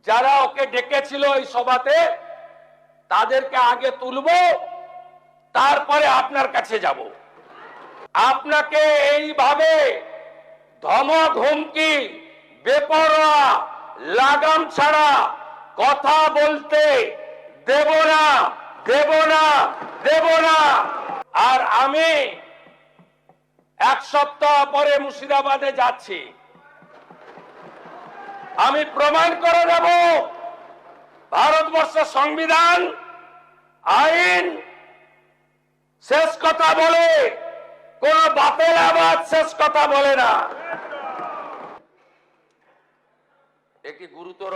যারা ওকে ডেকেছিল এই সভাতে তাদেরকে আগে তুলব, তারপরে আপনার কাছে যাব। আপনাকে এইভাবে ধমক হুমকি বেপরোয়া লাগাম ছাড়া কথা বলতে দেব না, দেব না, দেব না। আর আমি এক সপ্তাহ পরে মুর্শিদাবাদে যাচ্ছি। আমি প্রমাণ করে দেব ভারতবর্ষের সংবিধান আইন শেষ কথা বলে, কোন বাপের আবাদ শেষ কথা বলে না। একটি গুরুতর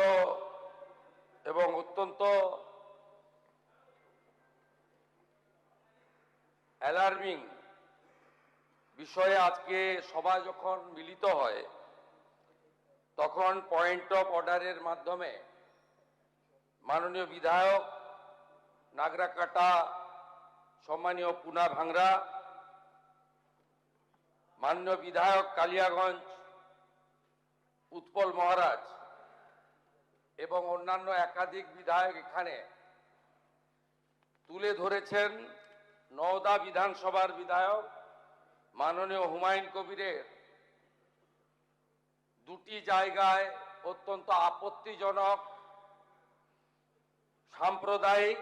এবং অত্যন্ত অ্যালার্মিং বিষয়ে আজকে সবাই যখন মিলিত হয় তখন পয়েন্ট অফ অর্ডারের মাধ্যমে মাননীয় বিধায়ক নাগরাকাটা, সম্মানীয় পুনা ভাংরা, মাননীয় বিধায়ক কালিয়াগঞ্জ উৎপল মহারাজ এবং অন্যান্য একাধিক বিধায়ক এখানে তুলে ধরেছেন নওদা বিধানসভার বিধায়ক মাননীয় হুমায়ুন কবিরের দুটি জায়গায় অত্যন্ত আপত্তিজনক, সাম্প্রদায়িক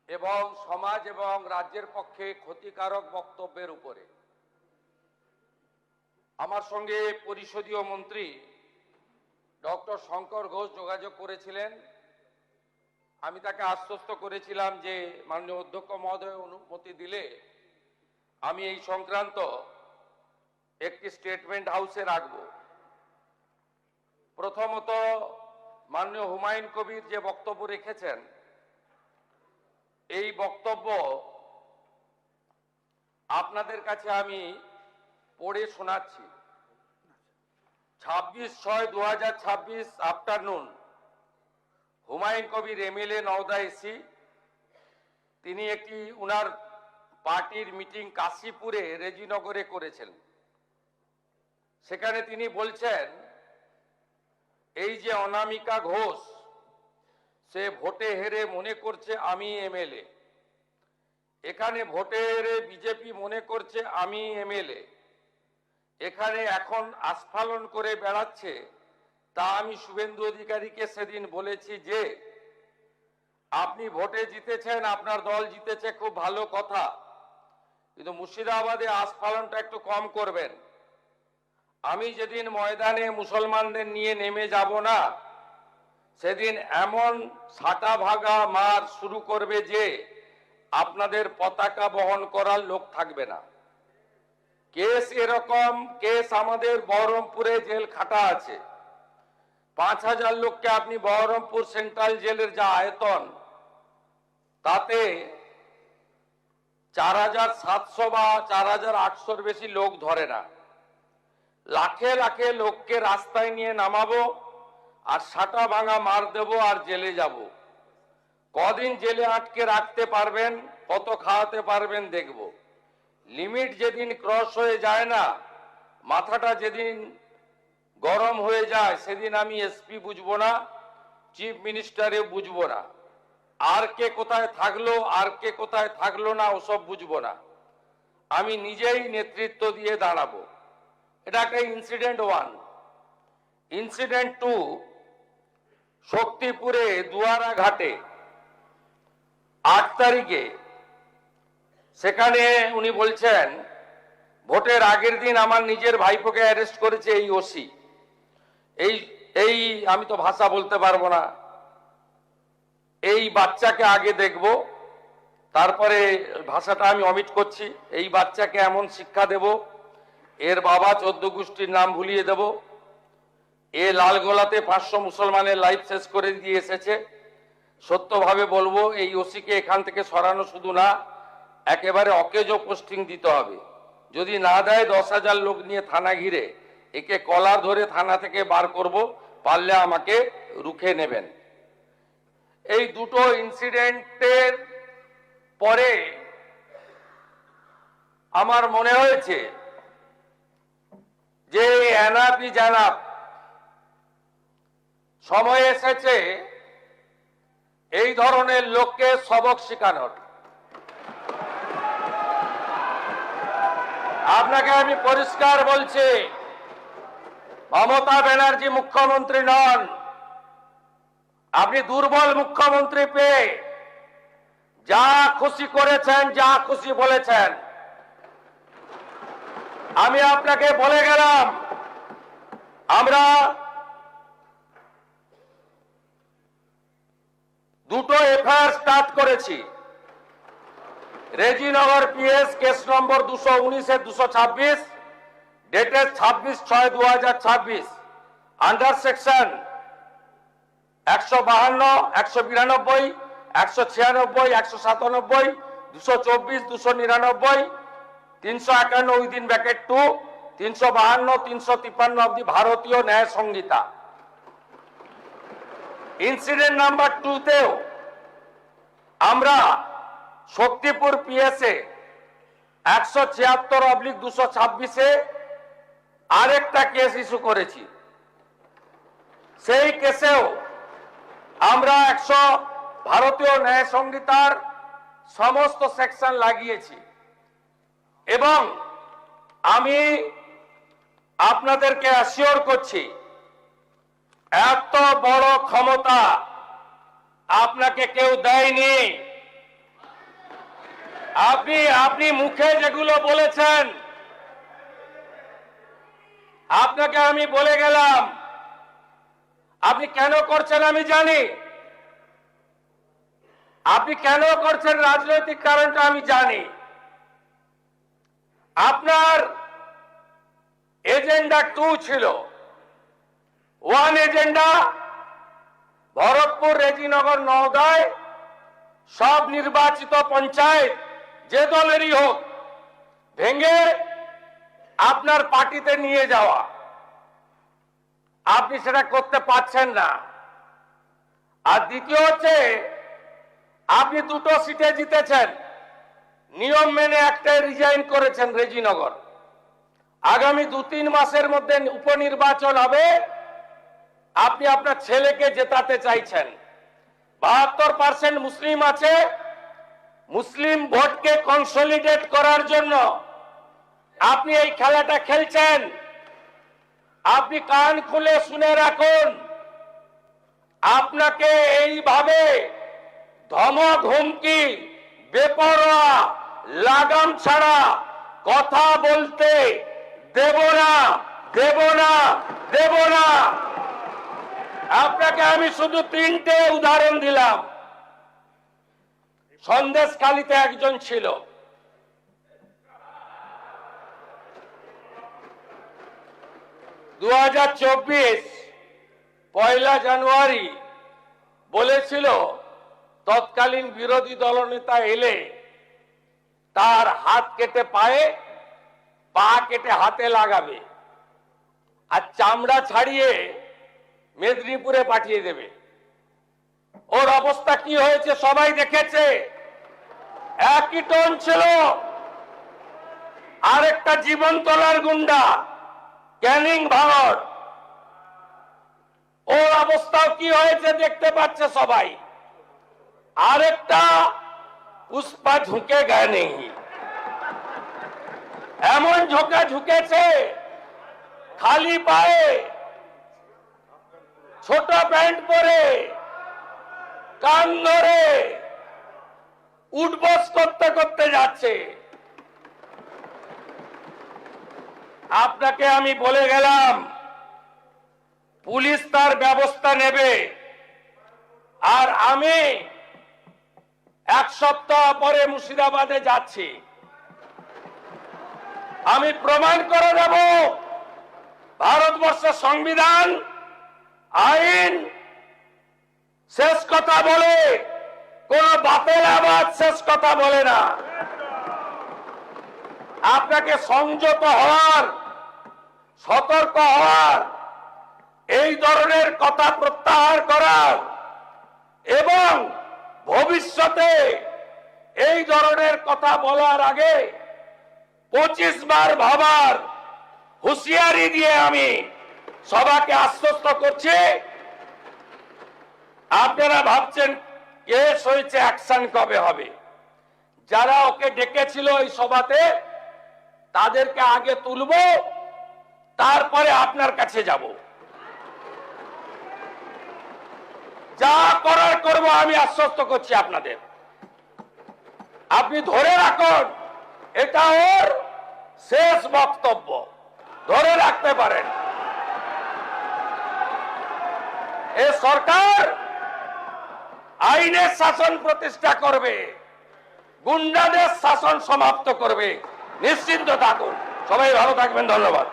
এবং সমাজ এবং রাজ্যের পক্ষে ক্ষতিকারক বক্তব্যের উপরে আমার সঙ্গে পরিষদীয় মন্ত্রী ডক্টর শঙ্কর ঘোষ যোগাযোগ করেছিলেন। আমি তাকে আশ্বস্ত করেছিলাম যে মাননীয় অধ্যক্ষ মহোদয় অনুমতি দিলে আমি এই সংক্রান্ত একটি স্টেটমেন্ট হাউসে রাখব। প্রথমত, মাননীয় হুমায়ুন কবির যে বক্তব্য রেখেছেন এই বক্তব্য আপনাদের কাছে আমি পড়ে শোনাচ্ছি। 26/6/2026 afternoon Humayun Kabir MLA Nowda AC, তিনি একটি উনার পার্টির মিটিং কাশীপুরে রেজিনগরে করেছেন। সেখানে তিনি বলছেন এই যে অনামিকা ঘোষ সে ভোটে হেরে মনে করছে আমি এমএলএ, এখানে ভোটে হেরে বিজেপি মনে করছে আমি এমএলএ, এখানে এখন আস্ফালন করে বেড়াচ্ছে। তা আমি শুভেন্দু অধিকারীকে সেদিন বলেছি যে আপনি ভোটে জিতেছেন, আপনার দল জিতেছে, খুব ভালো কথা, কিন্তু মুর্শিদাবাদে আস্ফালনটা একটু কম করবেন। আমি যেদিন ময়দানে মুসলমানদের নিয়ে নেমে যাব না সেদিন এমন সাটা ভাগা মার শুরু করবে যে আপনাদের পতাকা বহন করার লোক থাকবে না। কেস এরকম কেস আমাদের বহরমপুরে জেল খাটা আছে। 5000 লোককে আপনি বহরমপুর সেন্ট্রাল জেলের যা আয়তন তাতে 4700 বা 4800 বেশি লোক ধরে না। লাখে লাখে লোককে রাস্তায় নিয়ে নামাবো আর সাটা ভাঙা মার দেব আর জেলে যাব। কদিন জেলে আটকে রাখতে পারবেন, কত খাওয়াতে পারবেন দেখব। লিমিট যেদিন ক্রস হয়ে যায় না, মাথাটা যেদিন গরম হয়ে যায় সেদিন আমি এসপি বুঝবো না, চিফ মিনিস্টারে বুঝবো না, আর কে কোথায় থাকলো আর কে কোথায় থাকলো না ওসব বুঝবো না। আমি নিজেই নেতৃত্ব দিয়ে দাঁড়াবো। এটা একটা ইনসিডেন্ট 1। ইনসিডেন্ট 2, শক্তিপুরে দুয়ারা ঘাটে 8 তারিখে সেখানে উনি বলছেন ভোটের আগের দিন আমার নিজের ভাইপোকে অ্যারেস্ট করেছে এই ওসি। এই আমি তো ভাষা বলতে পারবো না। এই বাচ্চাকে আগে দেখব, তারপরে ভাষাটা আমি অমিট করছি। এই বাচ্চাকে এমন শিক্ষা দেব, এর বাবা 14 গোষ্ঠীর নাম ভুলিয়ে দেব। এ লালগোলাতে 500 মুসলমানের লাইফ শেষ করে দিয়ে এসেছে। সত্যভাবে বলবো, এই ওসিকে এখান থেকে সরানো শুধু না, একেবারে অকেজো পোস্টিং দিতে হবে। যদি না দেয় 10,000 লোক নিয়ে থানা ঘিরে একে কলার ধরে থানা থেকে বার করব, পারলে আমাকে রুখে নেবেন। এই দুটো ইনসিডেন্টের পরে আমার মনে হয়েছে যে এনাফ ইজ এনাফ। সময় এসেছে এই ধরনের লোককে সবক শেখানোর। আপনাকে আমি পরিষ্কার বলছি, মমতা ব্যানার্জি মুখ্যমন্ত্রী নন। আপনি দুর্বল মুখ্যমন্ত্রী পেয়ে যা খুশি করেছেন, যা খুশি বলেছেন। আমি আপনাকে বলে গেলাম, আমরা দুটো এফআইআর স্টার্ট করেছি। Rejinagar PS case number 219/226 dated 26/6/2026 under section 152, 192, 196, 197, 224, 299, 351 within bracket 2, 352, 353 of the ভারতীয় ন্যায় সংহিতা। ইনসিডেন্ট নাম্বার 2 তেও আমরা শক্তিপুর পিএসএ 176/226 আরেকটা কেস ইস্যু করেছি। সেই কেসেও আমরা ভারতীয় ন্যায় সংহিতার সমস্ত সেকশন লাগিয়েছি। এবং আমি আপনাদেরকে অ্যাসিওর করছি, এত বড় ক্ষমতা আপনাকে কেউ দেয়নি। আপনি মুখে যেগুলো বলেছেন, আপনাকে আমি বলে গেলাম, আপনি কেন করছেন আমি জানি। আপনি কেন করছেন রাজনৈতিক কারণটা আমি জানি। আপনার এজেন্ডা 2 ছিল। 1 এজেন্ডা ভরতপুর, রেজিনগর, নওদায় সব নির্বাচিত পঞ্চায়েত যে দলেরই হোক ভেঙে আপনার পার্টিতে নিয়ে যাওয়া। আপনি সেটা করতে পারছেন না। আর দ্বিতীয় হচ্ছে, আপনি 2টো সিটে জিতেছেন, নিয়ম মেনে একটাই রিজাইন করেছেন রেজিনগর। আগামী 2-3 মাসের মধ্যে উপনির্বাচন হবে, আপনি আপনার ছেলেকে জেতাতে চাইছেন। 72% মুসলিম আছে, মুসলিম ভোটকে কনসলিডেট করার জন্য আপনি এই খেলাটা খেলছেন। আপনি কান খুলে শুনে রাখুন, আপনাকে এইভাবে ধমক হুমকি, বেপরোয়া, লাগাম ছাড়া কথা বলতে দেব না, দেব না, দেব না। আপনাকে আমি শুধু 3টে উদাহরণ দিলাম। সন্দেশখালীতে একজন ছিল, পয়লা জানুয়ারি বলেছিল তৎকালীন বিরোধী দলনেতা এলে তার হাত কেটে পায়ে, পা কেটে হাতে লাগাবে আর চামড়া ছাড়িয়ে মেদিনীপুরে পাঠিয়ে দেবে। ওর অবস্থা কি হয়েছে সবাই দেখেছে। একই টোন ছিল। আরেকটা জীবনতলার গুন্ডা ক্যানিং ভাঙর, ওর অবস্থাও কি হয়েছে দেখতে পাচ্ছে সবাই। আরেকটা পুষ্পা ঝুঁকে গায়ে নেই, এমন ঝোঁকা ঝুঁকেছে খালি পায়ে, ছোট প্যান্ট পরে, কান ধরে উঠবস করতে করতে যাচ্ছে। আপনাকে আমি বলে গেলাম, পুলিশ তার ব্যবস্থা নেবে। আর আমি 1 সপ্তাহ পরে মুর্শিদাবাদে যাচ্ছি। আমি প্রমাণ করে দেব ভারতবর্ষের সংবিধান, আইন শেষ কথা বলে, কোন বাতেল আবাদ শেষ কথা বলে না। আপনাকে সংযত হওয়ার, সতর্ক হওয়ার, এই ধরনের কথা প্রত্যাহার করার এবং ভবিষ্যতে এই ধরনের কথা বলার আগে 25 বার ভাবার হুঁশিয়ারি দিয়ে আমি সবাইকে আশ্বস্ত করছি, আপনারা ভাবছেন কেস হয়েছে, অ্যাকশন কবে হবে? যারা ওকে ডেকেছিল এই সভাতে তাদেরকে আগে তুলবো, তারপরে আপনার কাছে যাব। যা করার করব, আমি আশ্বস্ত করছি আপনাদের। আপনি ধরে রাখুন, এটা ওর শেষ বক্তব্য, ধরে রাখতে পারেন। এ সরকার আইনের শাসন প্রতিষ্ঠা করবে, গুন্ডাদের শাসন সমাপ্ত করবে, নিশ্চিন্ত থাকুন। সবাই ভালো থাকবেন, ধন্যবাদ।